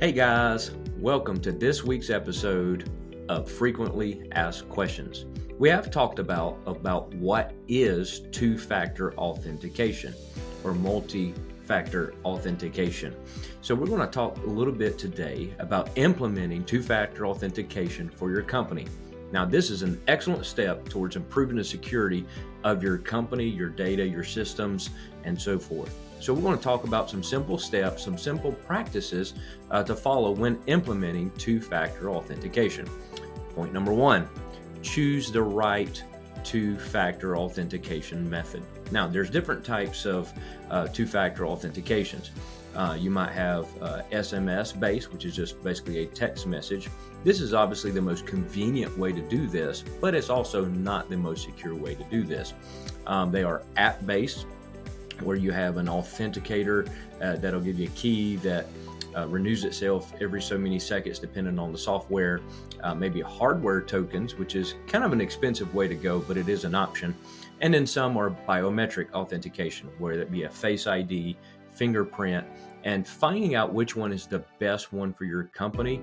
Hey guys, welcome to this week's episode of Frequently Asked Questions. We have talked about what is two-factor authentication or multi-factor authentication. So we're going to talk a little bit today about implementing two-factor authentication for your company. Now, this is an excellent step towards improving the security of your company, your data, your systems, and so forth. So we're going to talk about some simple steps, some simple practices to follow when implementing two-factor authentication. Point number one, choose the right two-factor authentication method. Now, there's different types of two-factor authentications. You might have SMS-based, which is just basically a text message. This is obviously the most convenient way to do this, but it's also not the most secure way to do this. They are app-based, where you have an authenticator that'll give you a key that renews itself every so many seconds depending on the software. Maybe hardware tokens, which is kind of an expensive way to go, but it is an option. And then some are biometric authentication, where it be a Face ID, fingerprint, and finding out which one is the best one for your company.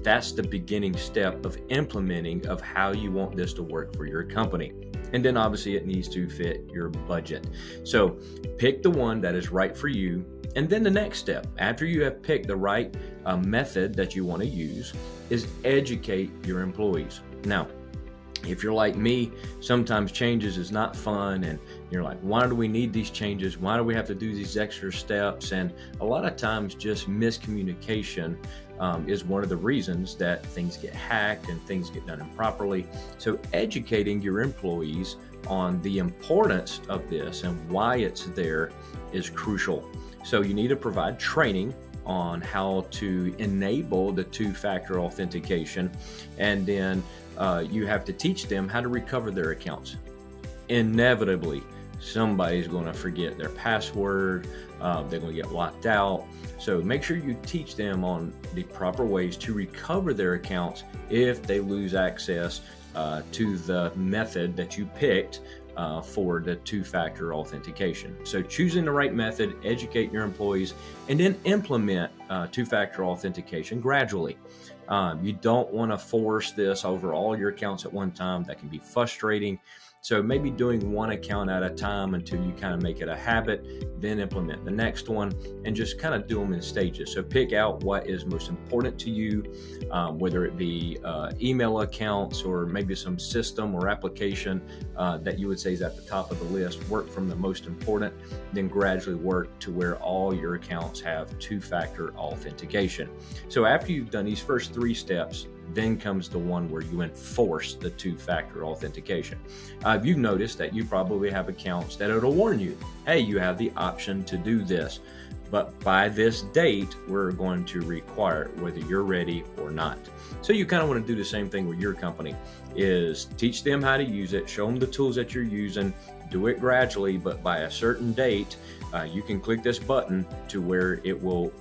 That's the beginning step of implementing of how you want this to work for your company. And then obviously it needs to fit your budget. So pick the one that is right for you. And then the next step, after you have picked the right method that you want to use, is educate your employees. Now, if you're like me, sometimes changes is not fun and you're like, why do we need these changes? Why do we have to do these extra steps? And a lot of times just miscommunication is one of the reasons that things get hacked and things get done improperly. So educating your employees on the importance of this and why it's there is crucial. So you need to provide training on how to enable the two-factor authentication, and then you have to teach them how to recover their accounts. Inevitably, somebody's going to forget their password, they're going to get locked out. So make sure you teach them on the proper ways to recover their accounts if they lose access to the method that you picked for the two-factor authentication. So choosing the right method, educate your employees, and then implement two-factor authentication gradually. You don't want to force this over all your accounts at one time. That can be frustrating. So maybe doing one account at a time until you kind of make it a habit, then implement the next one, and just kind of do them in stages. So pick out what is most important to you, whether it be email accounts or maybe some system or application that you would say is at the top of the list. Work from the most important, then gradually work to where all your accounts have two-factor authentication. So after you've done these first three steps, then comes the one where you enforce the two-factor authentication. You've noticed that you probably have accounts that it'll warn you, hey, you have the option to do this, but by this date, we're going to require it, whether you're ready or not. So you kind of want to do the same thing with your company, is teach them how to use it, show them the tools that you're using, do it gradually, but by a certain date, you can click this button to where it will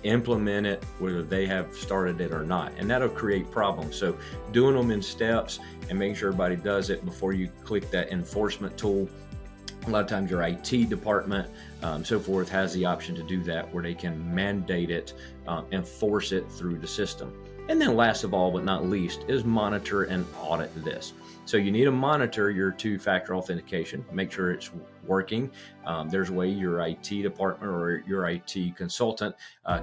implement it, whether they have started it or not, and that'll create problems. So doing them in steps and making sure everybody does it before you click that enforcement tool. A lot of times your IT department, so forth, has the option to do that, where they can mandate it and force it through the system. And then last of all, but not least, is monitor and audit this. So you need to monitor your two-factor authentication, make sure it's working. There's a way your IT department or your IT consultant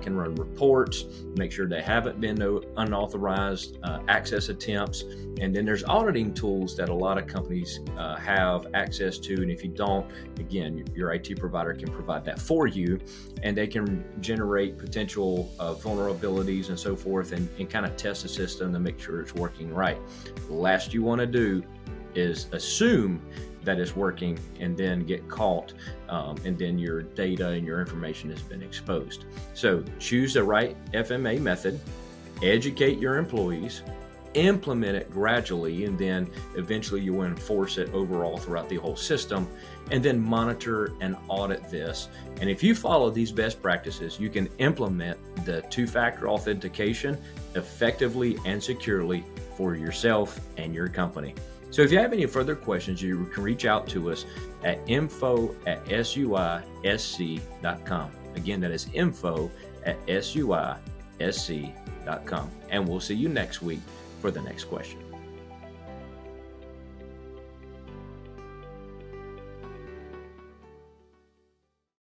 can run reports, make sure they haven't been no unauthorized access attempts. And then there's auditing tools that a lot of companies have access to. And if you don't, again, your IT provider can provide that for you, and they can generate potential vulnerabilities and so forth, and kind of test the system to make sure it's working right. The last you want to do is assume that it's working and then get caught, and then your data and your information has been exposed. So choose the right FMA method, educate your employees, implement it gradually, and then eventually you will enforce it overall throughout the whole system, and then monitor and audit this. And if you follow these best practices, you can implement the two-factor authentication effectively and securely for yourself and your company. So if you have any further questions, you can reach out to us at info@suisc.com. Again, that is info@suisc.com. And we'll see you next week for the next question.